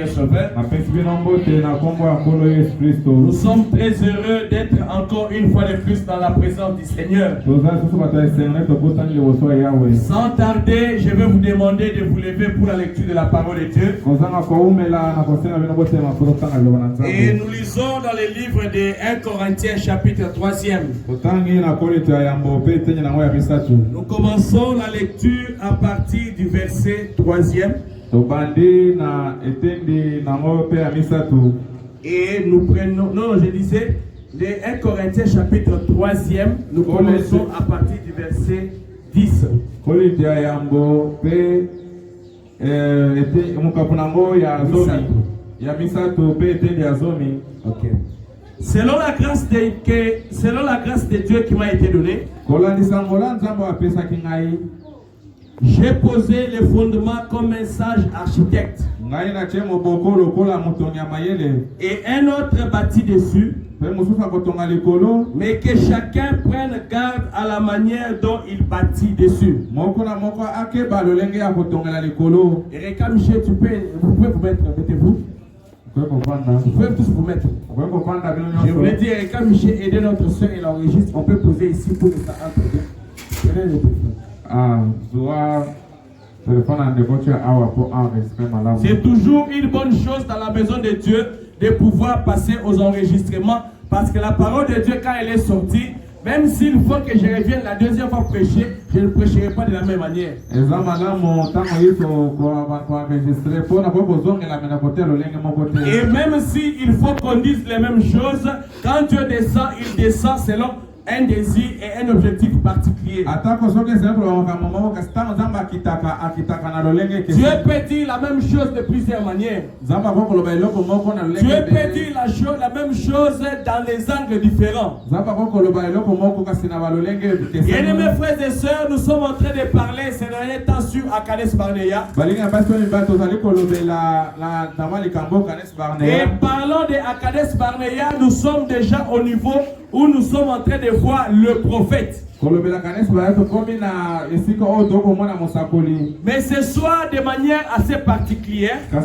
Sauveur. Nous sommes très heureux d'être encore une fois de plus dans la présence du Seigneur. Sans tarder, je vais vous demander de vous lever pour la lecture de la parole de Dieu. Et nous lisons dans le livre de 1 Corinthiens chapitre 3e. Nous commençons la lecture à partir du verset 3e. Et nous prenons, non, je disais, de 1 Corinthiens chapitre 3e, nous commençons à partir du verset 10. Okay. Selon la grâce de Dieu qui m'a été donnée, j'ai posé les fondements comme un sage architecte. Et un autre bâtit dessus. Mais que chacun prenne garde à la manière dont il bâtit dessus. Et Reka Michel, vous pouvez vous mettre, mettez-vous. Vous pouvez tous vous mettre. Je voulais dire, Reka Michel, aider notre soeur et l'enregistre. On peut poser ici pour que ça entre. C'est toujours une bonne chose dans la maison de Dieu de pouvoir passer aux enregistrements, parce que la parole de Dieu, quand elle est sortie, même s'il faut que je revienne la deuxième fois prêcher, je ne prêcherai pas de la même manière. Et même s'il faut qu'on dise les mêmes choses, quand Dieu descend, il descend selon un désir et un objectif particulier. Dieu peut dire la même chose de plusieurs manières. Dieu peut dire la même chose dans les angles différents. Bien-aimés frères et sœurs, nous sommes en train de parler ces derniers temps sur Akades Barnea. Et parlant de Akades Barnea, nous sommes déjà au niveau où nous sommes en train de voir le prophète. Mais ce soir, de manière assez particulière, je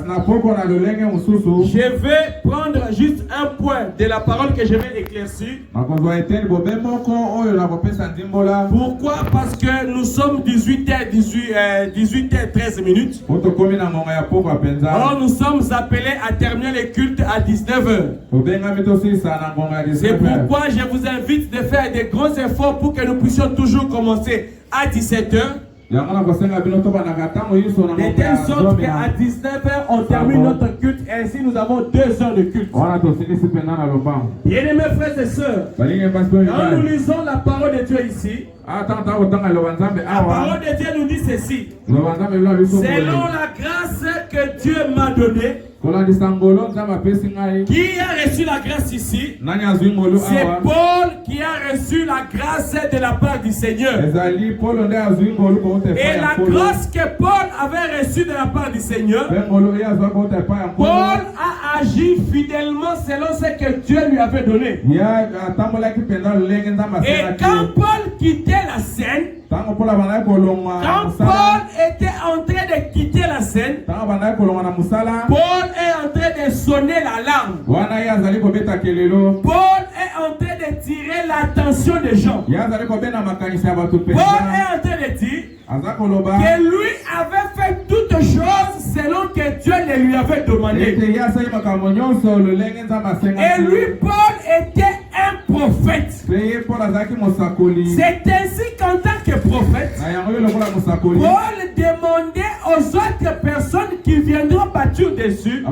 vais prendre juste un point de la parole que je vais éclaircir. Pourquoi? Parce que nous sommes 18h13 minutes. Alors nous sommes appelés à terminer le culte à 19h. C'est pourquoi je vous invite de faire des grands efforts pour que nous puissions toujours commencer à 17h. De telle sorte qu'à 19h, on termine notre culte et ainsi nous avons 2 heures de culte. Bien-aimés frères et sœurs, quand nous lisons la parole de Dieu ici, la parole de Dieu nous dit ceci: selon la grâce que Dieu m'a donnée. Qui a reçu la grâce ici? C'est Paul qui a reçu la grâce de la part du Seigneur. Et la grâce que Paul avait reçue de la part du Seigneur, Paul a agi fidèlement selon ce que Dieu lui avait donné. Et quand Paul quittait la scène, quand Paul était en train de quitter la scène, Paul est en train de sonner l'alarme. Paul est en train de tirer l'attention des gens. Paul est en train de dire que lui avait fait toutes choses selon que Dieu le lui avait demandé. Et lui, Paul, était un prophète. C'est ainsi qu'en tant que prophète, Paul demandait aux autres personnes qui viendront bâtir dessus de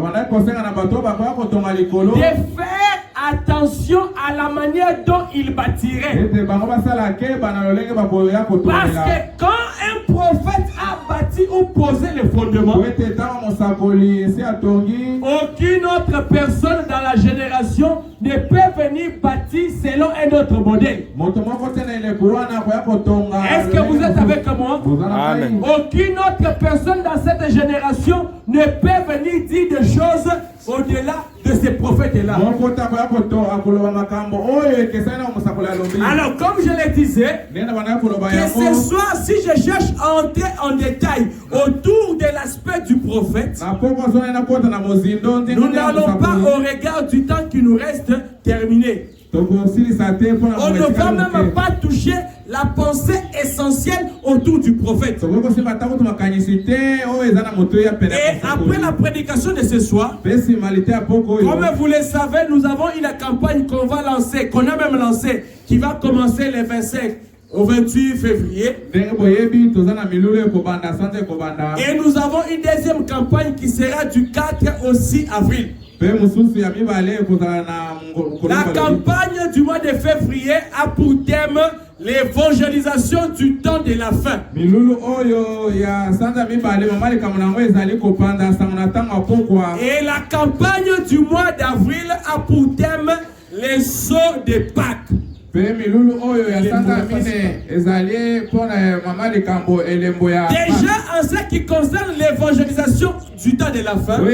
faire attention à la manière dont il bâtirait. Parce que quand un prophète a bâti ou posé le fondement, aucune autre personne dans la génération ne peut venir bâtir selon un autre modèle. Est-ce que vous êtes avec moi? Amen. Aucune autre personne dans cette génération ne peut venir dire des choses au-delà de ces prophètes est là. Alors, comme je le disais, que ce soir, si je cherche à entrer en détail autour de l'aspect du prophète, nous n'allons pas au regard du temps qui nous reste terminé. On ne va même pas toucher la pensée essentielle autour du prophète. Et après la prédication de ce soir, comme vous le savez, nous avons une campagne qu'on va lancer, qu'on a même lancée, qui va commencer le 25 au 28 février. Et nous avons une deuxième campagne qui sera du 4 au 6 avril. La campagne du mois de février a pour thème l'évangélisation du temps de la fin. Et la campagne du mois d'avril a pour thème les sauts de Pâques. Déjà en ce qui concerne l'évangélisation du temps de la fin, je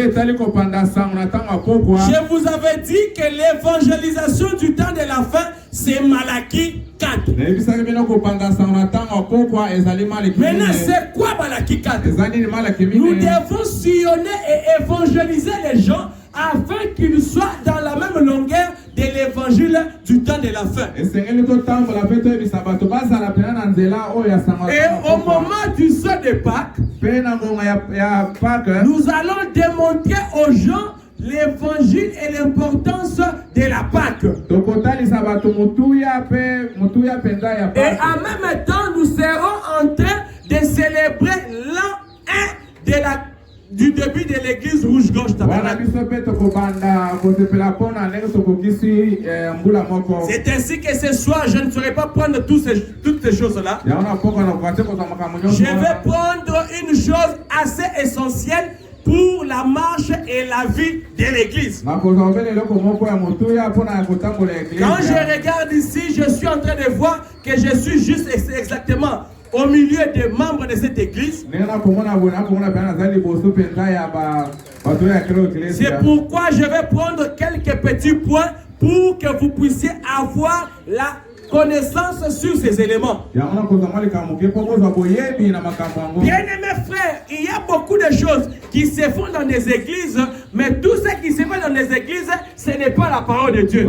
vous avais dit que l'évangélisation du temps de la fin, c'est Malachie 4. Maintenant, c'est quoi Malachie 4? Nous devons sillonner et évangéliser les gens afin qu'ils soient dans la même longueur de l'évangile du temps de la fin. Et au moment du saut de Pâques, nous allons démontrer aux gens l'évangile et l'importance de la Pâque. Et en même temps, nous serons en train de célébrer l'an 1 du début de l'église Rouge-Gorge Tabernacle. C'est ainsi que ce soir, je ne saurais pas prendre toutes ces choses-là. Je vais prendre une chose assez essentielle pour la marche et la vie de l'église. Quand je regarde ici, je suis en train de voir que je suis juste exactement au milieu des membres de cette église. C'est pourquoi je vais prendre quelques petits points pour que vous puissiez avoir la connaissance sur ces éléments. Bien-aimés frères, il y a beaucoup de choses qui se font dans des églises, mais tout ce qui se fait dans des églises, ce n'est pas la parole de Dieu.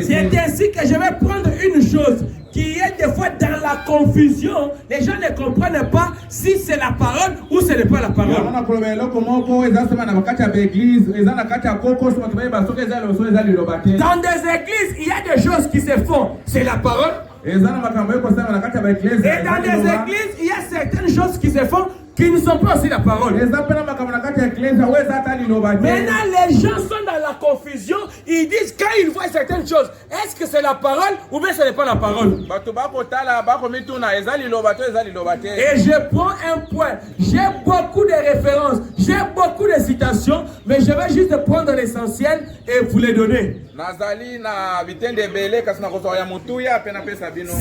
C'est ainsi que je vais prendre une chose qui est des fois dans la confusion. Les gens ne comprennent pas si c'est la parole ou ce n'est pas la parole. Dans des églises, il y a des choses qui se font, c'est la parole. Et dans des églises, il y a certaines choses qui se font qui ne sont pas aussi la parole. Maintenant, les gens sont dans la confusion. Ils disent quand ils voient certaines choses, est-ce que c'est la parole ou bien ce n'est pas la parole? Et je prends un point. J'ai beaucoup de références, j'ai beaucoup de citations, mais je vais juste prendre l'essentiel et vous les donner.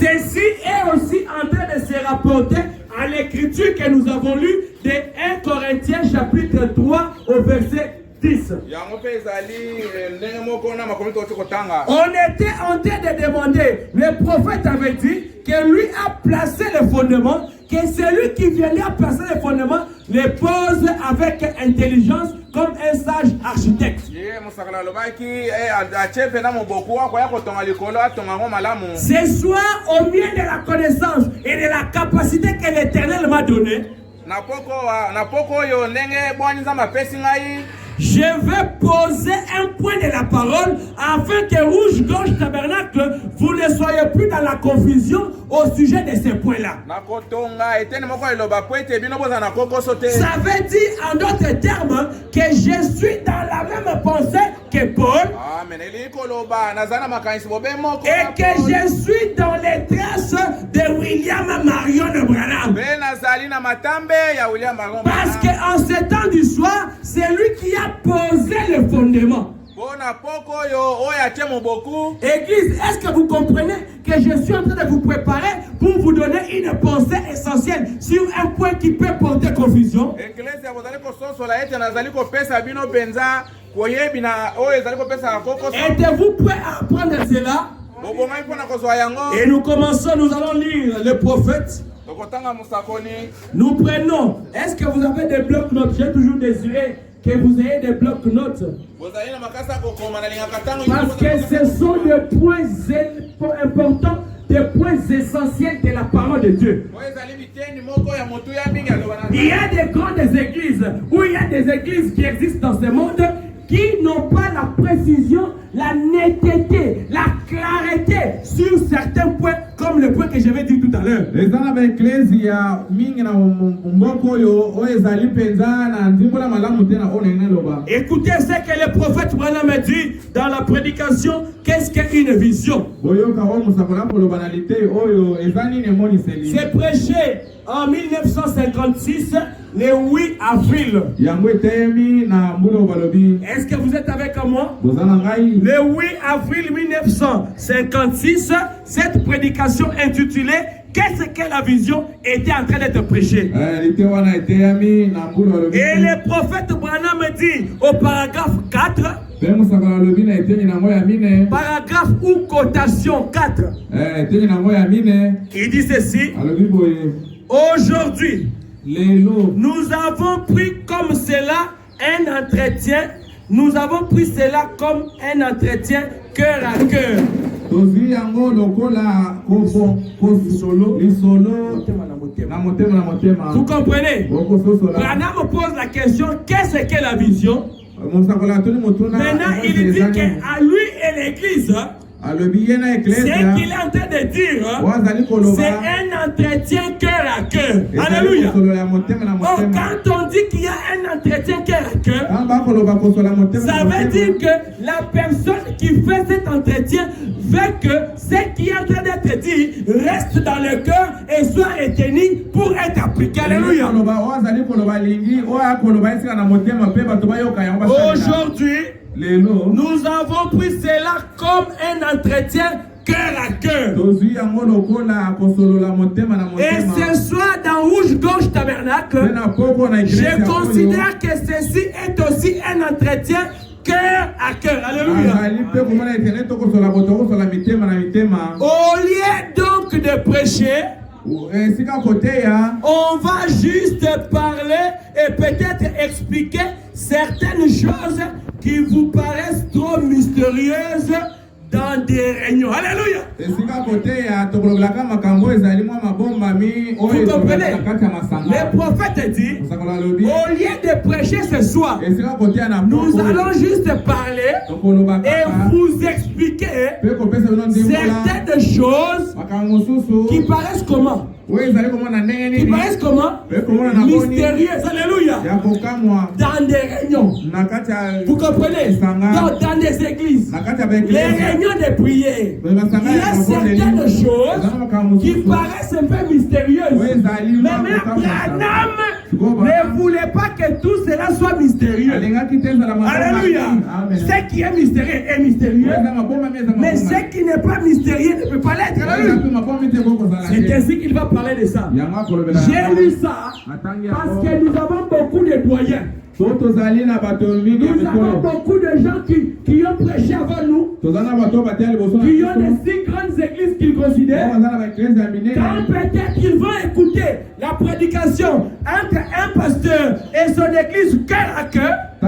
Ceci est aussi en train de se rapporter à l'écriture que nous avons lue de 1 Corinthiens chapitre 3 au verset 10. On était en train de demander, le prophète avait dit que lui a placé le fondement, que celui qui venait à placer le fondement le pose avec intelligence comme un sage architecte. Ce soir, au milieu de la connaissance et de la capacité que l'Éternel m'a donnée, je vais poser un point de la parole afin que Rouge-Gorge Tabernacle, vous ne soyez plus dans la confusion au sujet de ces points-là. Ça veut dire en d'autres termes que je suis dans la même pensée que Paul et que je suis dans les traces de William Marion Branham. Parce qu'en ce temps du soir, c'est lui qui a posé le fondement. Église, est-ce que vous comprenez que je suis en train de vous préparer pour vous donner une pensée essentielle sur un point qui peut porter confusion. Êtes-vous prêts à apprendre cela? Et nous commençons, nous allons lire le prophète. Nous prenons. Est-ce que vous avez des blocs-notes? J'ai toujours désiré que vous ayez des blocs-notes. Parce que ce sont des points importants, des points essentiels de la parole de Dieu. Il y a des grandes églises, ou il y a des églises qui existent dans ce monde qui n'ont pas la précision, la netteté, la clarité sur certains points, comme le point que je vais dire tout à l'heure. Écoutez ce que le prophète Branham a dit dans la prédication. Qu'est-ce qu'une vision? C'est prêché en 1956, le 8 avril. Est-ce que vous êtes avec moi? Le 8 avril 1956, cette prédication intitulée Qu'est-ce que la vision était en train d'être prêchée. Et le prophète Branham dit au paragraphe 4, paragraphe ou cotation 4, il dit ceci: aujourd'hui, nous avons pris comme cela un entretien. Nous avons pris cela comme un entretien cœur à cœur. Vous comprenez? Branham pose la question, qu'est-ce que la vision? Maintenant, il dit qu'à lui et l'église, ce qu'il est en train de dire, c'est un entretien cœur à cœur. Alléluia. Oh, quand on dit qu'il y a un entretien cœur à cœur, ça veut dire que la personne qui fait cet entretien veut que ce qui est en train d'être dit reste dans le cœur et soit retenu pour être appliqué. Alléluia. Aujourd'hui, nous avons pris cela comme un entretien cœur à cœur. Et ce soir dans Rouge-Gorge Tabernacle, je considère que ceci est aussi un entretien cœur à cœur. Alléluia. Au lieu donc de prêcher, on va juste parler et peut-être expliquer certaines choses qui vous paraissent trop mystérieuses dans des réunions. Alléluia. Vous comprenez? Le prophète dit, au lieu de prêcher ce soir, nous allons juste parler et vous expliquer certaines choses qui paraissent comment? Qui paraissent comment? Mystérieuses. Alléluia. Dans des réunions. Vous comprenez? Dans des églises. Les réunions de prière. Il y a certaines choses qui paraissent un peu mystérieuses. Mais même Branham ne voulait pas que tout cela soit mystérieux. Alléluia. Ce qui est mystérieux est mystérieux. Mais ce qui n'est pas mystérieux ne peut pas l'être. Alléluia. C'est ainsi qu'il va parler de ça. J'ai lu ça parce que nous avons beaucoup de doyens. Nous avons beaucoup de gens qui ont prêché avant nous, qui ont des si grandes églises qu'ils considèrent. Quand peut-être ils vont écouter la prédication entre un pasteur et son église cœur à cœur, ils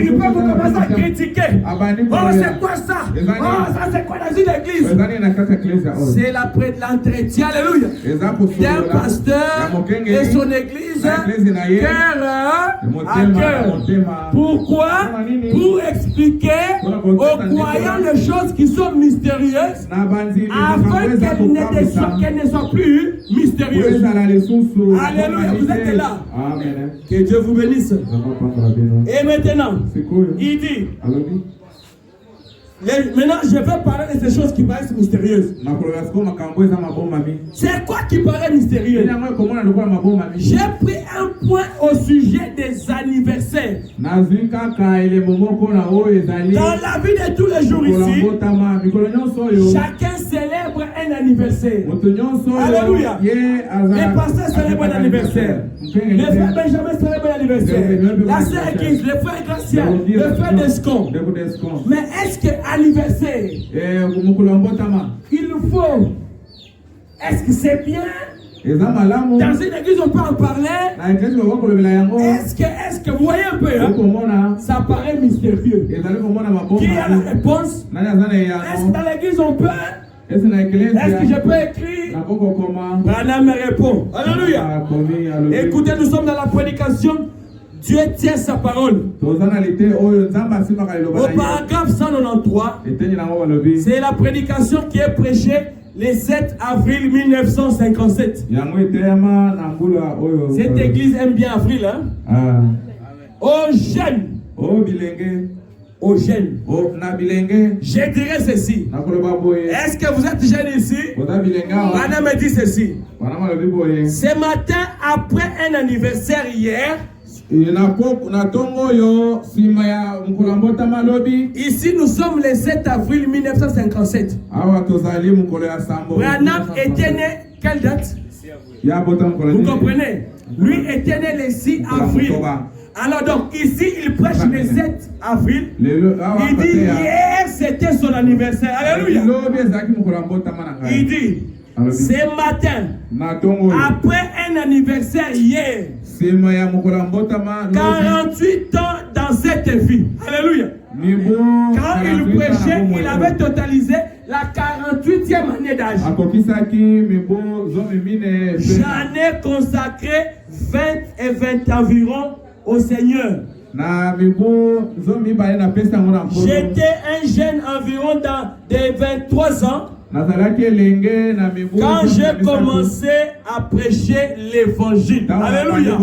ne peuvent commencer à critiquer. Oh, c'est quoi ça? Oh, ça c'est quoi dans une église? C'est l'entretien, alléluia, d'un pasteur et son église cœur à cœur. Pourquoi? Pour expliquer aux croyants les choses qui sont mystérieuses afin qu'elles ne soient plus mystérieuses. Alléluia, vous êtes là. Amen. Que Dieu vous bénisse. Et maintenant, il dit, Maintenant, je vais parler de ces choses qui paraissent mystérieuses. C'est quoi qui paraît mystérieux? J'ai pris un point au sujet des anniversaires. Dans la vie de tous les jours ici, chacun célèbre un anniversaire. Alléluia. Les pasteurs célèbrent un anniversaire. Le frère Benjamin célèbre un anniversaire. La sœur Église, le frère Gracia, le frère Descon. Mais est-ce que anniversaire, il faut, est-ce que c'est bien? Dans une église on peut en parler. Est-ce que vous voyez un peu hein? Ça paraît mystérieux. Qui a la réponse? Est-ce que dans l'église on peut? Est-ce que je peux écrire? Branham me répond. Alléluia. Écoutez, nous sommes dans la prédication. Dieu tient sa parole. Au paragraphe 193, c'est la prédication qui est prêchée le 7 avril 1957. Cette église aime bien avril, hein? Aux jeunes. Aux jeunes. Je dirais ceci. Est-ce que vous êtes jeunes ici? Madame me dit ceci. Ce matin, après un anniversaire hier, ici nous sommes le 7 avril 1957. Branham était né, quelle date? Vous comprenez? Lui était né le 6 avril. Alors donc ici il prêche le 7 avril. Il dit hier c'était son anniversaire. Alléluia. Il dit ce matin, après un anniversaire hier, 48 ans dans cette vie. Alléluia. Quand il prêchait, il avait totalisé la 48e année d'âge. J'en ai consacré 20 et 20 environ au Seigneur. J'étais un jeune environ dans des 23 ans. Quand j'ai commencé à prêcher l'évangile. Alléluia.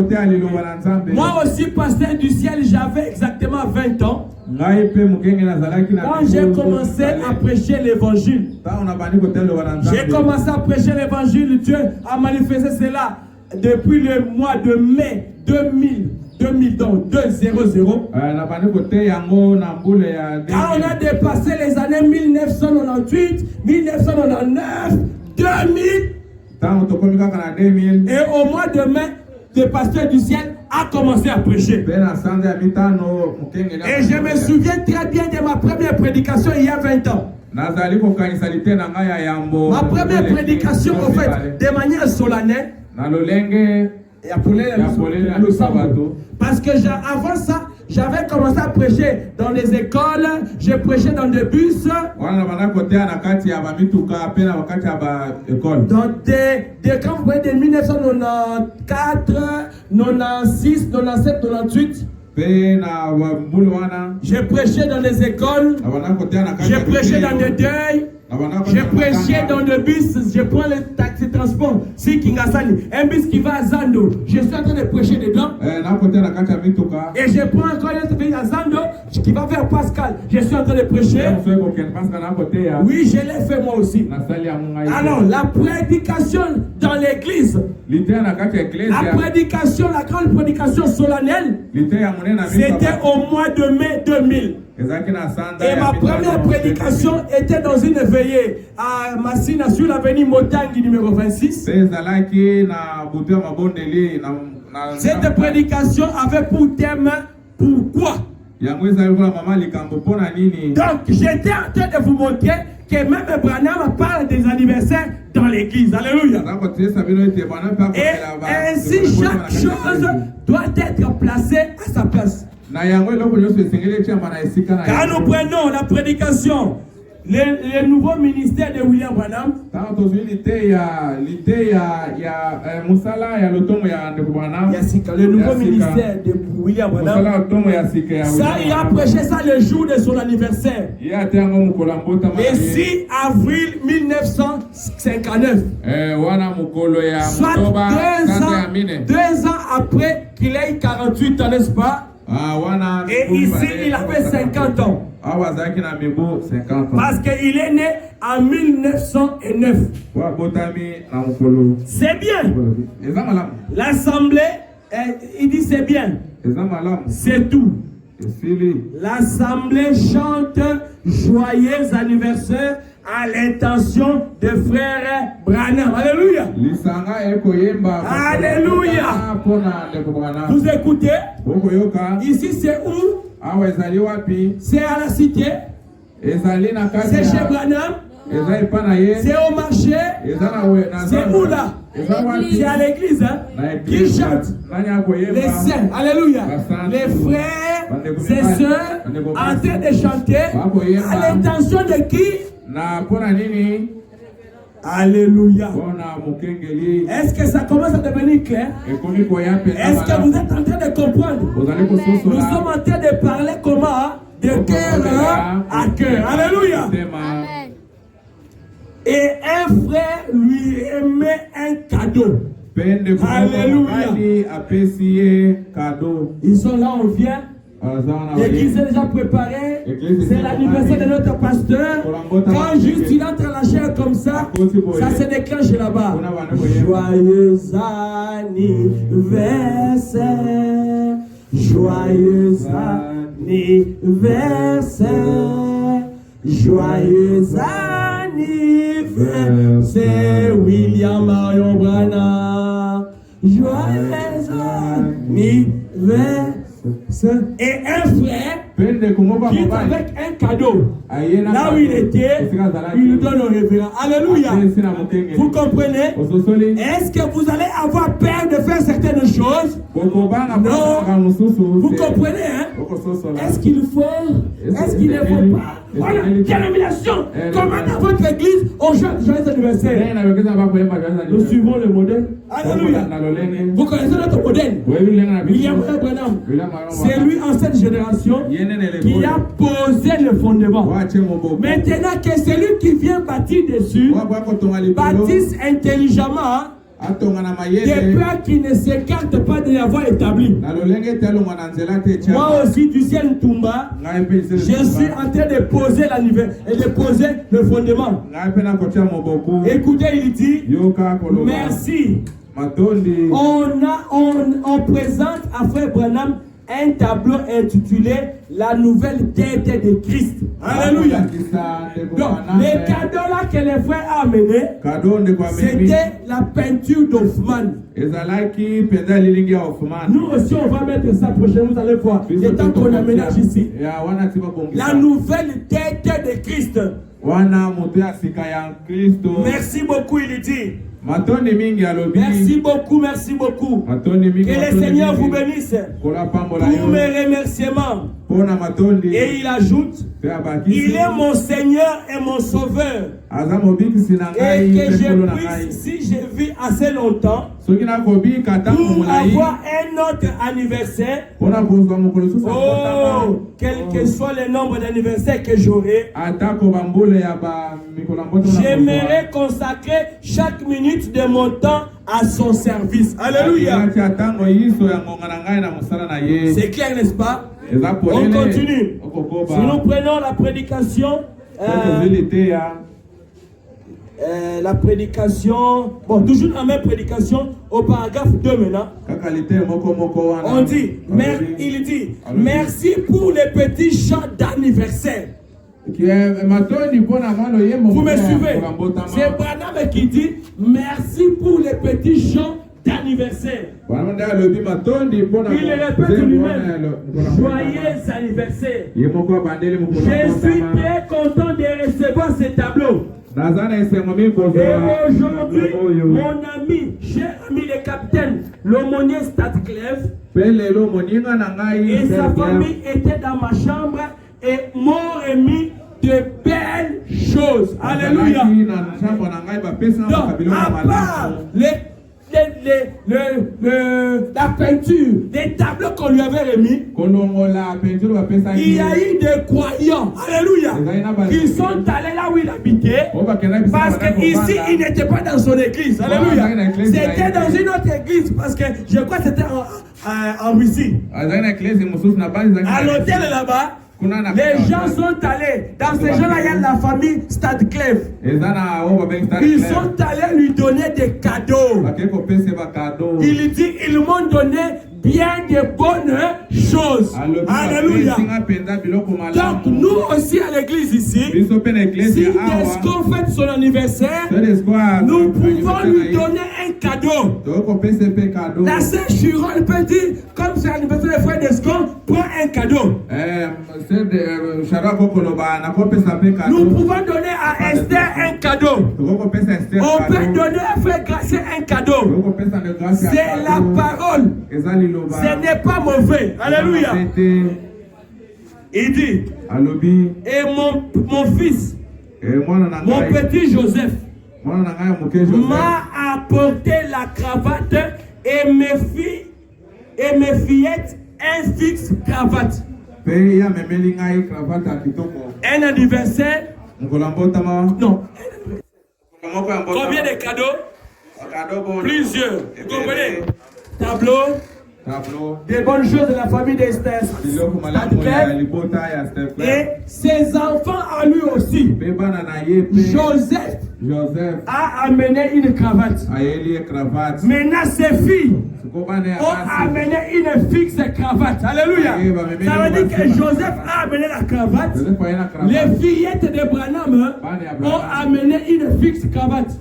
Moi aussi, pasteur du ciel, j'avais exactement 20 ans. Quand j'ai commencé à prêcher l'évangile, j'ai commencé à prêcher l'évangile. Dieu a manifesté cela depuis le mois de mai 2000, donc 200. Quand on a dépassé les années 1998, 1999, 2000, et au mois de mai, le pasteur du ciel a commencé à prêcher. Et je me souviens très bien de ma première prédication il y a 20 ans. Ma première prédication, en fait, de manière solennelle. Et parce que avant ça, j'avais commencé à prêcher dans les écoles, j'ai prêché dans des bus, dans des quand vous voyez de 1994, 96, 97, 98. J'ai prêché dans les écoles, j'ai prêché dans des deuils, j'ai prêché dans des bus, je prends le taxi transport, si Kingasani, un bus qui va à Zando, je suis en train de prêcher dedans. Et je prends encore un bus à Zando qui va vers Pascal, je suis en train de prêcher. Oui, je l'ai fait moi aussi. Alors, la prédication dans l'église, la prédication, la grande prédication solennelle, c'était au mois de mai 2000. Et ma première prédication était dans une veillée à Massina sur l'avenue Motangi numéro 26. Cette prédication avait pour thème pourquoi. Donc j'étais en train de vous montrer que même Branham parle des anniversaires dans l'église. Alléluia. Et ainsi chaque chose doit être placée à sa place. Quand nous prenons la prédication, le nouveau ministère de William Branham, le nouveau ministère de William Branham, ça, il a prêché ça le jour de son anniversaire, le 6 avril 1959, soit 2 ans après qu'il ait 48 ans, n'est-ce pas? Et ici, il avait 50 ans. Parce qu'il est né en 1909. C'est bien. L'assemblée, il dit c'est bien. C'est tout. L'assemblée chante joyeux anniversaire à l'intention de frère Branham. Alléluia. Alléluia. Vous écoutez? Ici c'est où? C'est à la cité. C'est chez Branham. C'est au marché. C'est où là? C'est à l'église, hein? Qui chante les saints. Alléluia. Les frères et sœurs en train de chanter à l'intention de qui? Alléluia. Est-ce que ça commence à devenir clair? Est-ce que vous êtes en train de comprendre? Nous sommes en train de parler comment? De cœur à cœur. Alléluia. Et un frère lui remet un cadeau. Alléluia. Ils sont là, on vient. L'église est déjà préparée. C'est l'anniversaire de notre pasteur. Quand juste il entre à la chair comme ça, ça se déclenche là-bas. Joyeux anniversaire. Joyeux anniversaire. Joyeux anniversaire, William Marion Branham. Joyeux anniversaire. Et un frère qui est avec un cadeau. Là où il était, il lui donne au révérend. Alléluia. Vous comprenez? Est-ce que vous allez avoir peur de faire certaines choses? Non. Vous comprenez, hein? Est-ce qu'il faut? Est-ce qu'il ne faut pas? Voilà, dénomination. Comment dans votre église on chante joyeux anniversaire? Nous suivons le modèle. Alléluia. Vous connaissez notre modèle? William Branham. C'est lui en cette génération qui a posé le fondement. Maintenant que celui qui vient bâtir dessus bâtisse intelligemment, des peurs qui ne s'écartent pas de l'avoir établi. Moi aussi, du ciel Toumba, je suis en train de poser de poser le fondement. Écoutez, il dit merci. On présente à Frère Branham un tableau intitulé La nouvelle tête de Christ. Alléluia. Donc, les cadeaux là que les frères ont amenés, c'était la peinture d'Hoffmann. Nous aussi, on va mettre ça prochainement, vous allez voir. Le temps qu'on aménage ici. La nouvelle tête de Christ. Merci beaucoup, il dit. Merci beaucoup, merci beaucoup. Que le Seigneur vous bénisse pour mes remerciements. Et il ajoute, il est mon Seigneur et mon Sauveur. Et que je puisse, si je vis assez longtemps, pour avoir un autre anniversaire, quel que soit le nombre d'anniversaires que j'aurai, j'aimerais consacrer chaque minute de mon temps à son service. Alléluia. C'est clair, n'est-ce pas? On continue. Si nous prenons la prédication, bon, toujours dans la même prédication, au paragraphe 2 maintenant, on dit, il dit, merci pour les petits chants d'anniversaire. Vous me suivez? C'est Branham qui dit, merci pour les petits chants d'anniversaire. Il répète lui-même, joyeux anniversaire. Je suis très content de recevoir ce tableau. Et aujourd'hui, mon ami, cher ami le capitaine, l'aumônier Statclef, et sa famille étaient dans ma chambre et m'ont remis de belles choses. Alléluia. Donc, à part la peinture, des tableaux qu'on lui avait remis, il y a eu des croyants, alléluia, qui sont allés là où il habitait, parce qu'ici il n'était pas dans son église, alléluia, c'était dans une autre église, parce que je crois que c'était en Russie. À l'hôtel là-bas, Les gens sont allés. Dans ces gens-là, il y a la famille Stadclef. Ils sont allés lui donner des cadeaux. Il dit, ils m'ont donné bien de bonnes choses. Alléluia. Donc nous aussi à l'église ici, si Descon fête son anniversaire, nous pouvons lui donner un cadeau. La sœur Chiron peut dire, comme c'est l'anniversaire des frères Descon, prends un cadeau. Nous pouvons donner à Esther un cadeau. On peut donner à frère Gracien un cadeau. C'est la parole. Ce n'est pas mauvais. Alléluia. Il dit, et mon fils, mon petit Joseph, m'a apporté la cravate et mes fillettes un fixe cravate. Un anniversaire. Non. Combien de cadeaux? Plusieurs. Vous comprenez? Tableau. Des bonnes choses de la famille d'Esther. Et ses enfants à lui aussi. Joseph a amené une cravate. Maintenant ses filles ont amené une fixe cravate. Alléluia. Ça veut dire que Joseph a amené la cravate. Les fillettes de Branham ont amené une fixe cravate.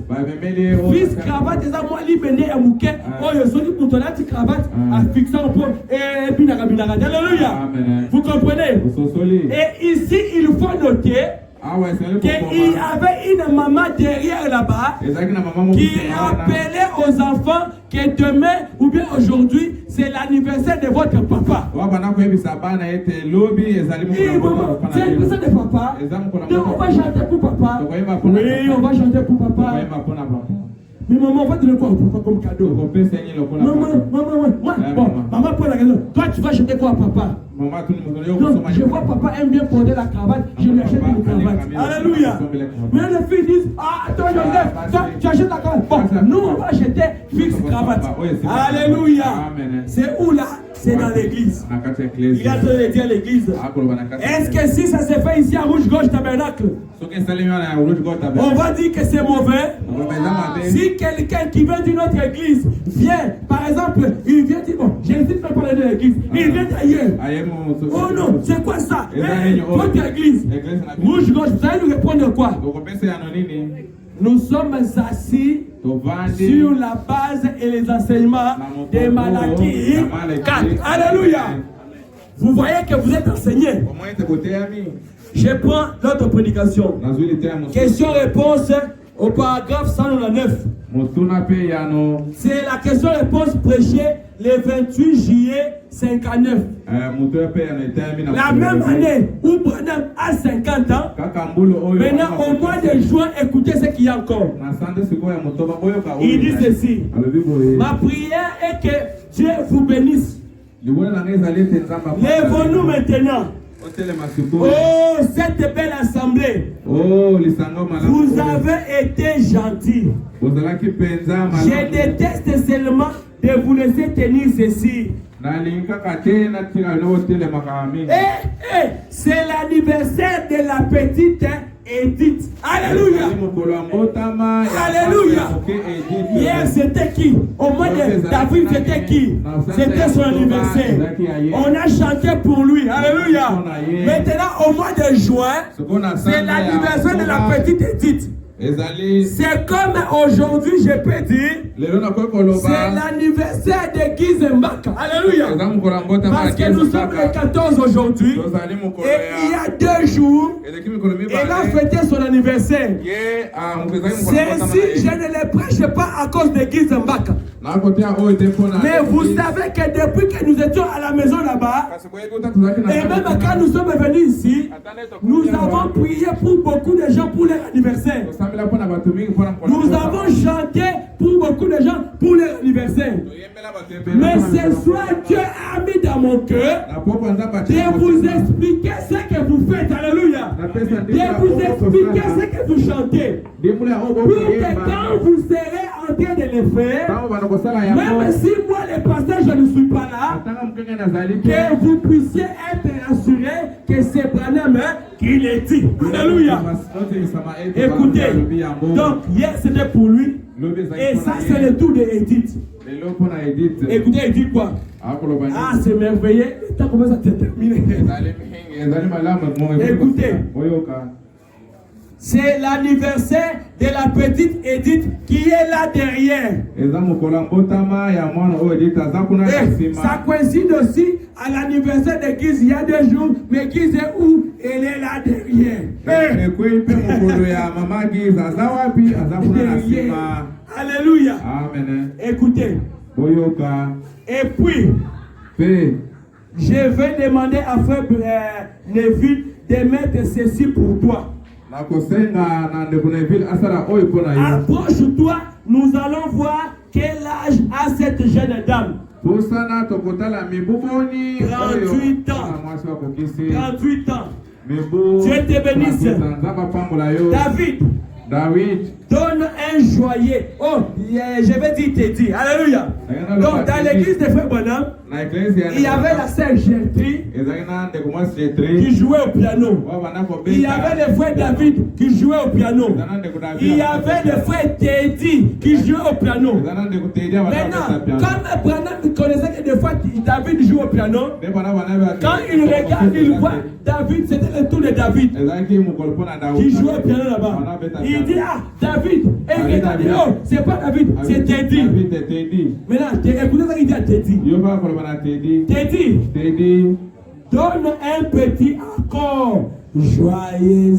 Fixe cravate, c'est ça, moi, li bene à mouké. Oh, yo, soli pour ton cravate à fixer un peu. Et binara. Alléluia. Vous comprenez? Et ici, il faut noter qu'il y avait une maman derrière là-bas qui appelait aux enfants que demain ou bien aujourd'hui c'est l'anniversaire de votre papa. C'est l'anniversaire de papa. Donc on va chanter pour papa. Oui, on va chanter pour papa. Mais maman, on va donner quoi au papa comme cadeau? Maman prend la question. Toi, tu vas chanter quoi à papa? Donc, je vois papa aime bien porter la cravate, je lui achète une cravate. Alléluia. Mais les filles disent, attends Joseph, toi, tu achètes la cravate. Bon, nous, on va acheter fixe cravate. Alléluia. C'est où là? C'est dans l'église. Il a donné dire à l'église. Est-ce que si ça se fait ici à Rouge-Gauche Tabernacle, on va dire que c'est mauvais? Si quelqu'un qui vient d'une autre église vient, par exemple, il vient dire, bon, j'hésite pas parler de l'église, il vient d'ailleurs. Oh non, c'est quoi ça? Votre église, Rouge-Gauche, vous allez nous répondre quoi? Nous sommes assis sur la base et les enseignements de Malachie 4. Alléluia. Vous voyez que vous êtes enseigné. Je prends l'autre prédication. Question-réponse au paragraphe 109. C'est la question-réponse prêchée le 28 juillet 59. La même année où Branham a 50 ans, maintenant au mois de juin, écoutez ce qu'il y a encore. Il dit ceci. Ma prière est que Dieu vous bénisse. Lèvons-nous maintenant. Oh, cette belle assemblée. Vous avez été gentils. Je déteste seulement de vous laisser tenir ceci. C'est l'anniversaire de la petite Edith. Alléluia. Alléluia. Hier c'était qui? Au mois de David c'était qui? C'était son anniversaire. On a chanté pour lui. Alléluia. Maintenant au mois de juin, c'est l'anniversaire de la petite Edith. C'est comme aujourd'hui, je peux dire, c'est l'anniversaire de Guy Mbaka. Alléluia. Parce que nous sommes le 14 aujourd'hui. Et il y a 2 jours, il a fêté son anniversaire. Ceci, je ne le prêche pas à cause de Guy Mbaka. Mais vous savez que depuis que nous étions à la maison là-bas, et même quand nous sommes venus ici, nous avons prié pour beaucoup de gens pour leur anniversaire. Nous avons chanté pour beaucoup de gens pour leur anniversaire. Mais ce soir, Dieu a mis dans mon cœur de vous expliquer ce que vous faites. Alléluia. De vous expliquer ce que vous chantez. Pour que quand vous serez en train de le faire, même si moi le pasteur je ne suis pas là, que vous puissiez être assuré que c'est Branham qui l'a dit. Alléluia. Écoutez, donc hier c'était pour lui. Et ça c'est le tour de Edith. Écoutez, il dit quoi? Ah, c'est merveilleux. T'as commencé à te terminer. Écoutez, c'est l'anniversaire de la petite Edith qui est là derrière. Et ça coïncide aussi à l'anniversaire de Giz il y a 2 jours, mais Giz est où? Elle est là derrière. Alléluia. Amen. Écoutez. Et puis, je vais demander à frère Neville de mettre ceci pour toi. Approche-toi, nous allons voir quel âge a cette jeune dame. 38 ans. 38 ans. Dieu te bénisse. David, donne un joyeux. Oh, je vais dire Teddy. Alléluia. Donc, dans l'église de Frère Bonhomme, il y avait la sœur Gertrude qui jouait au piano. Il y avait le frère David qui jouait au piano. Il y avait le frère Teddy qui jouait au piano. Maintenant, comme Branham connaissait que des fois David joue au piano, quand il regarde, il voit David, c'était le tour de David qui jouait au piano là-bas. Il dit, ah, David. Et il regarde, oh, c'est pas David, c'est Teddy. Maintenant, écoutez ce qu'il dit à Teddy. Teddy, donne un petit accord. Joyeux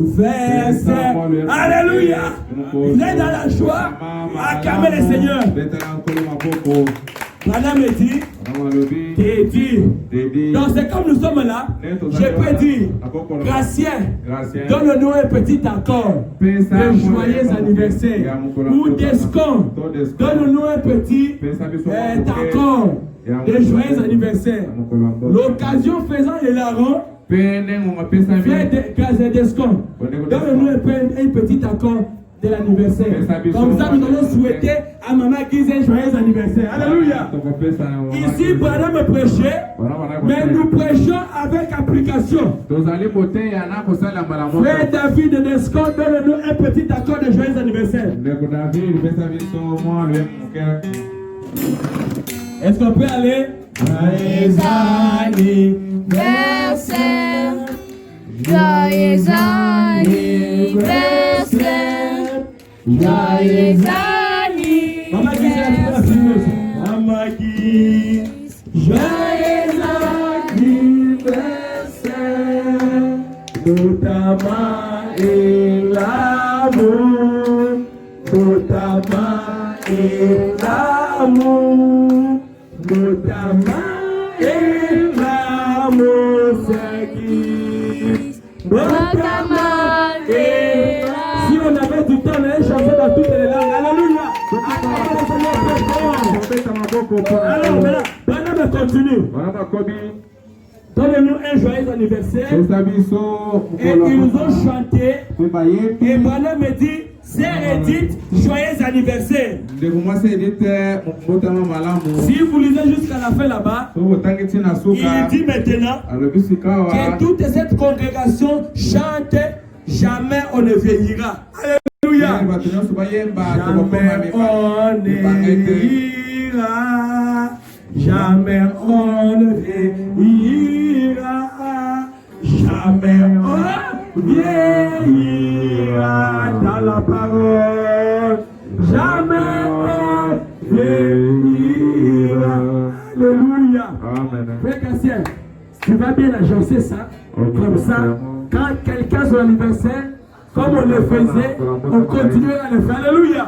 anniversaire. Alléluia. Vous êtes dans la joie. Acclamez le Seigneur. Madame me dit, Teddy. Donc c'est comme nous sommes là, je peux dire, Gracien, donne-nous un petit accord de joyeux anniversaire. Ou Descon, donne-nous un petit accord de joyeux anniversaire. L'occasion faisant le larron, grâce à Descon, donne-nous un petit accord de l'anniversaire. Comme ça, nous allons souhaiter à Maman Giz un joyeux anniversaire. Alléluia. Ici, Branham me prêchait, mais nous prêchons avec application. Frère David de Descon, donne-nous un petit accord de joyeux anniversaire. Est-ce qu'on peut aller? Joyeux anniversaire. Joyeux anniversaire. Joyeux anniversaire. Maman Giz, Maman Giz. Joyeux anniversaire. Notamment et l'amour. Notamment et l'amour. Notamment et l'amour. C'est qui? Notamment et l'amour. Si on avait du temps, on allait chanter dans toutes les langues. Alléluia. Alors maintenant, Branham continue. Donnez-nous un joyeux anniversaire. Et ils nous ont chanté. Et Branham me dit, c'est Edith, joyeux anniversaire. Si vous lisez jusqu'à la fin là-bas, il dit maintenant que toute cette congrégation chante, jamais on ne vieillira. Alléluia. Jamais on ne vieillira. Jamais on vieillira dans la parole. Jamais on vieillira. Alléluia. Frère Cassien, tu vas bien agencer ça, comme ça. Quand quelqu'un a son anniversaire, comme on le faisait, on continue à le faire. Alléluia.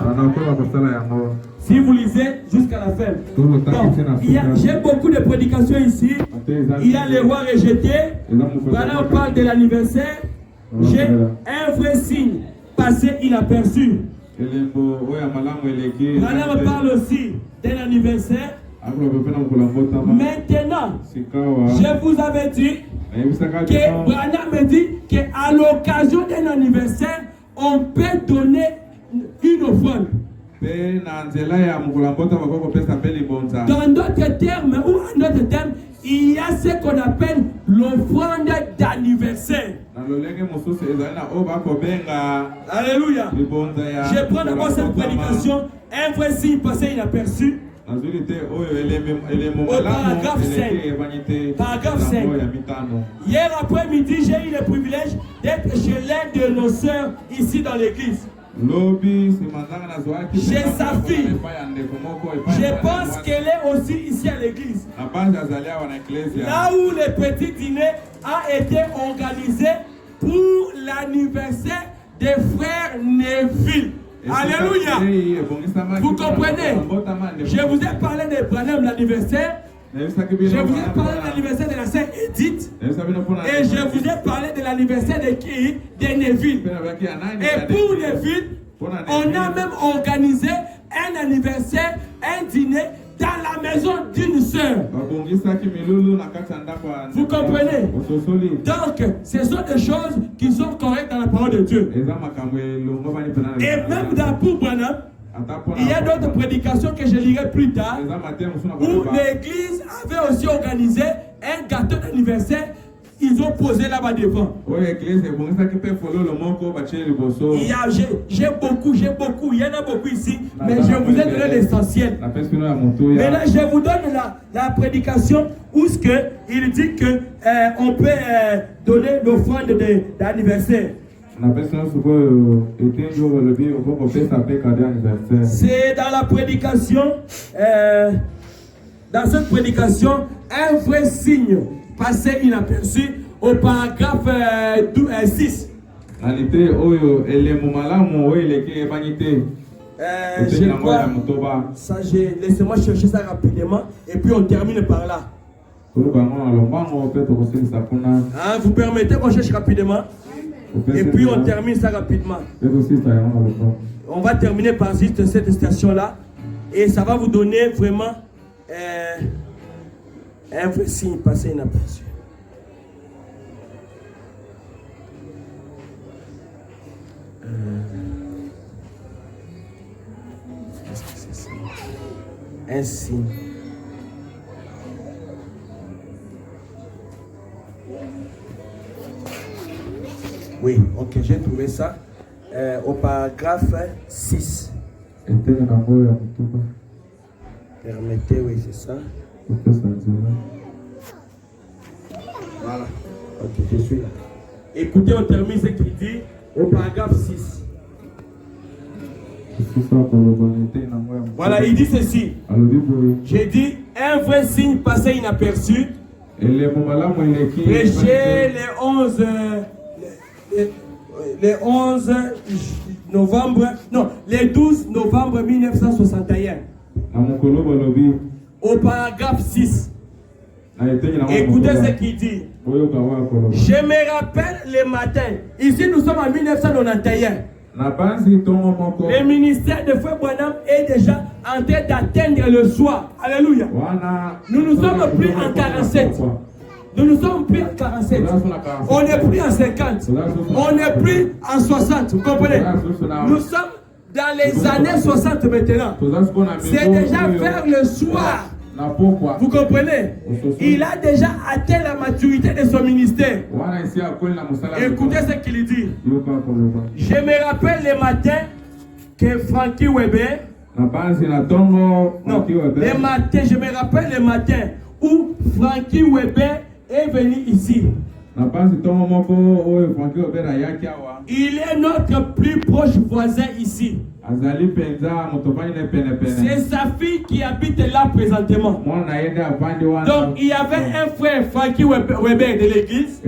Si vous lisez jusqu'à la fin. J'ai beaucoup de prédications ici. Il y a les rois rejetés. Voilà, on parle de l'anniversaire. J'ai un vrai signe passé inaperçu. Voilà, on parle aussi d'un anniversaire. Maintenant, je vous avais dit que Branham me dit qu'à l'occasion d'un anniversaire, on peut donner une offrande. Dans d'autres termes, ou en d'autres termes, il y a ce qu'on appelle l'offrande d'anniversaire. Alléluia. Je prends d'abord cette prédication, un vrai signe passé inaperçu. Au paragraphe 5. Paragraphe 5. Hier après-midi, j'ai eu le privilège d'être chez l'un de nos sœurs ici dans l'église. Chez sa fille. Je pense qu'elle est aussi ici à l'église. Là où le petit dîner a été organisé pour l'anniversaire des frères Neville. Alléluia. Vous comprenez? Je vous ai parlé de Branham, l'anniversaire. Je vous ai parlé de l'anniversaire de la sœur Edith. Et je vous ai parlé de l'anniversaire de qui? De Neville. Et pour Neville, on a même organisé un anniversaire, un dîner dans la maison d'une sœur. Vous comprenez? Donc, ce sont des choses qui sont correctes dans la parole de Dieu. Et même dans pour Branham, il y a d'autres prédications que je lirai plus tard, où l'église avait aussi organisé un gâteau d'anniversaire. Ils ont posé là-bas devant. J'ai beaucoup, il y en a beaucoup ici, mais je vous ai donné l'essentiel. Maintenant, je vous donne la prédication où ce que il dit que on peut donner l'offrande d'anniversaire. C'est dans la prédication, dans cette prédication, un vrai signe passé inaperçu au paragraphe 6. Je crois, ça, laissez-moi chercher ça rapidement et puis on termine par là. Vous permettez qu'on cherche rapidement et puis on termine ça rapidement. On va terminer par juste cette station-là et ça va vous donner vraiment un vrai signe passé inaperçu. Un signe. Oui, ok, j'ai trouvé ça au paragraphe 6. Permettez, oui, c'est ça. Voilà. Ok, je suis là. Écoutez, on termine ce qu'il dit au paragraphe 6. Voilà, il dit ceci. J'ai dit un vrai signe passé inaperçu. Prêché le 12 novembre 1961. Au paragraphe 6. Écoutez ce qu'il dit. Je me rappelle le matin. Ici, nous sommes en 1991. Le ministère de Frère Branham est déjà en train d'atteindre le soir. Alléluia. Nous ne sommes plus en 47. Nous ne sommes plus en 47. On n'est plus en 50. On n'est plus en 60. Vous comprenez? Nous sommes dans les années 60 maintenant. C'est déjà vers le soir. Vous comprenez? Il a déjà atteint la maturité de son ministère. Écoutez ce qu'il dit. Je me rappelle le matin que Frankie Weber. Je me rappelle le matin où Frankie Weber est venu ici. Il est notre plus proche voisin ici. C'est sa fille qui habite là présentement. Donc il y avait un frère, Frankie Weber de l'église.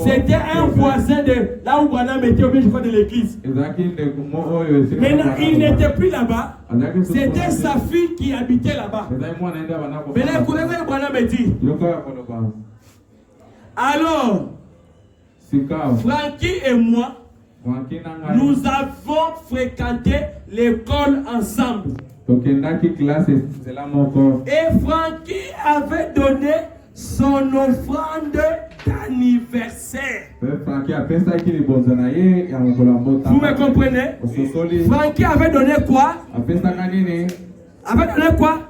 C'était un voisin de là où Branham était, je crois, de l'église. Maintenant, il n'était plus là-bas. C'était sa fille qui habitait là-bas. Maintenant, écoutez ce que Branham dit. Alors, Frankie et moi, nous avons fréquenté l'école ensemble. Et Frankie avait donné son offrande d'anniversaire. Vous me comprenez? Frankie avait donné quoi? Avait donné quoi?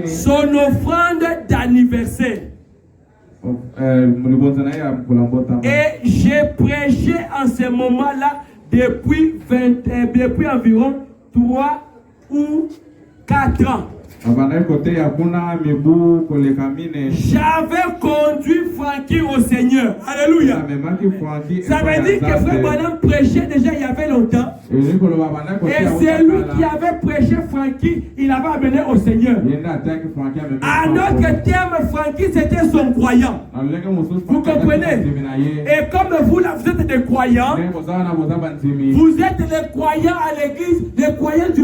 Son offrande d'anniversaire. Et j'ai prêché en ce moment-là depuis environ 3 ou 4 ans. J'avais conduit Frankie au Seigneur. Alléluia. Ça veut dire que Frère Branham prêchait déjà il y avait longtemps. Et c'est lui qui avait prêché Frankie, il avait amené au Seigneur. À notre terme, Frankie c'était son croyant. Vous comprenez? Et comme vous là, vous êtes des croyants, vous êtes des croyants à l'église, des croyants de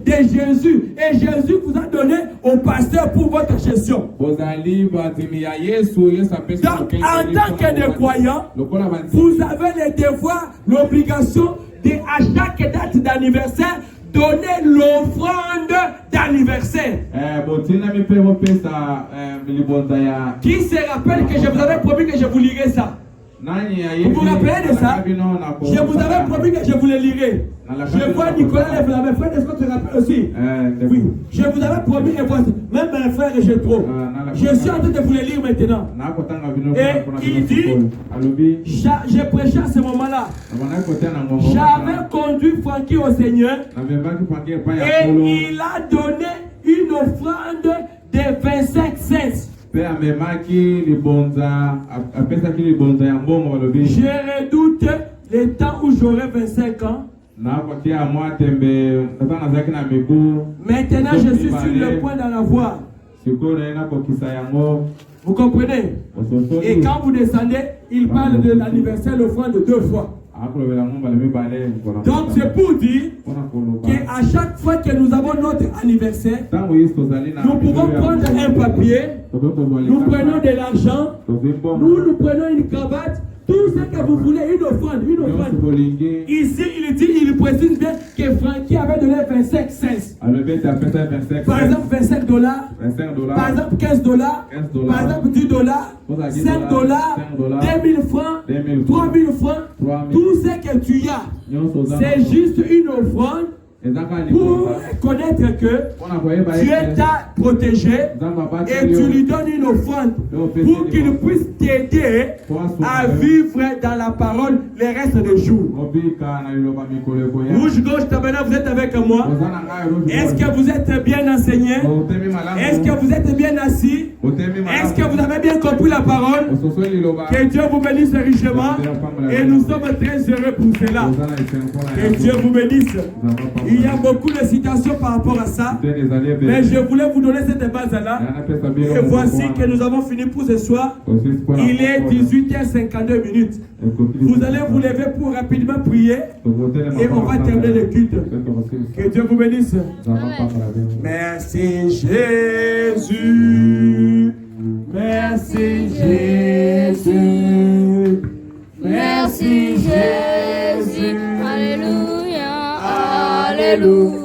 Jésus. Et Jésus vous a donné au pasteur pour votre gestion. Donc, en tant que des croyants, vous avez le devoir, l'obligation de, à chaque date d'anniversaire, donner l'offrande d'anniversaire. Qui se rappelle que je vous avais promis que je vous lirai ça? Vous vous rappelez de ça? Je vous avais promis que je vous le lirai. Je vois Nicolas lève la main. Frère, est-ce que tu te rappelles aussi? Oui. Je vous avais promis, et voici, même mes frères et je trop. Je suis en train de vous le lire maintenant. Et il dit, j'ai prêché à ce moment-là. J'avais conduit Frankie au Seigneur. Et il a donné une offrande de 25 cents. Je redoute le temps où j'aurai 25 ans. Maintenant, je suis sur le point d'en avoir. Vous comprenez? Et quand vous descendez, il parle de l'anniversaire, l'offrande 2 fois. Donc c'est pour dire qu'à chaque fois que nous avons notre anniversaire, nous pouvons prendre un papier, nous prenons de l'argent, nous prenons une cravate, tout ce que vous voulez, une offrande. Ici, il précise bien que Frankie avait donné 25 cents. Par exemple, $25. Par exemple, $15. Par exemple, $10. $5. $2,000 francs. $3,000 francs. Tout ce que tu as, c'est juste une offrande. Pour connaître que Dieu t'a protégé et tu lui donnes une offrande pour qu'il puisse t'aider à vivre dans la parole les restes des jours. Rouge gauche, maintenant vous êtes avec moi. Est-ce que vous êtes bien enseigné? Est-ce que vous êtes bien assis? Est-ce que vous avez bien compris la parole? Que Dieu vous bénisse richement et nous sommes très heureux pour cela. Que Dieu vous bénisse. Il y a beaucoup de citations par rapport à ça, mais je voulais vous donner cette base-là. Et voici que nous avons fini pour ce soir. Il est 18h52 minutes. Vous allez vous lever pour rapidement prier et on va terminer le culte. Que Dieu vous bénisse. Merci Jésus. Merci Jésus. Merci Jésus. Alléluia. Alléluia.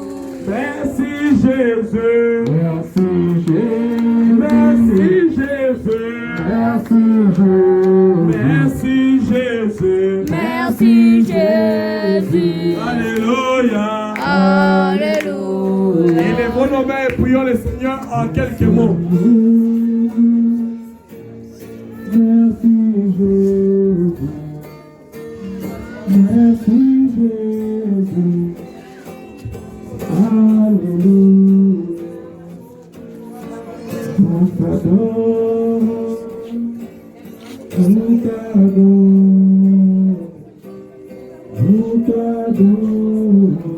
Merci Jésus. Merci Jésus. Merci Jésus. Merci Jésus. Merci Jésus. Alléluia. Alléluia. Élevons nos mains et prions le Seigneur en quelques mots. Merci Jésus. Merci Jésus. Alléluia. Nous t'adorons. Nous t'adorons. Nous t'adorons.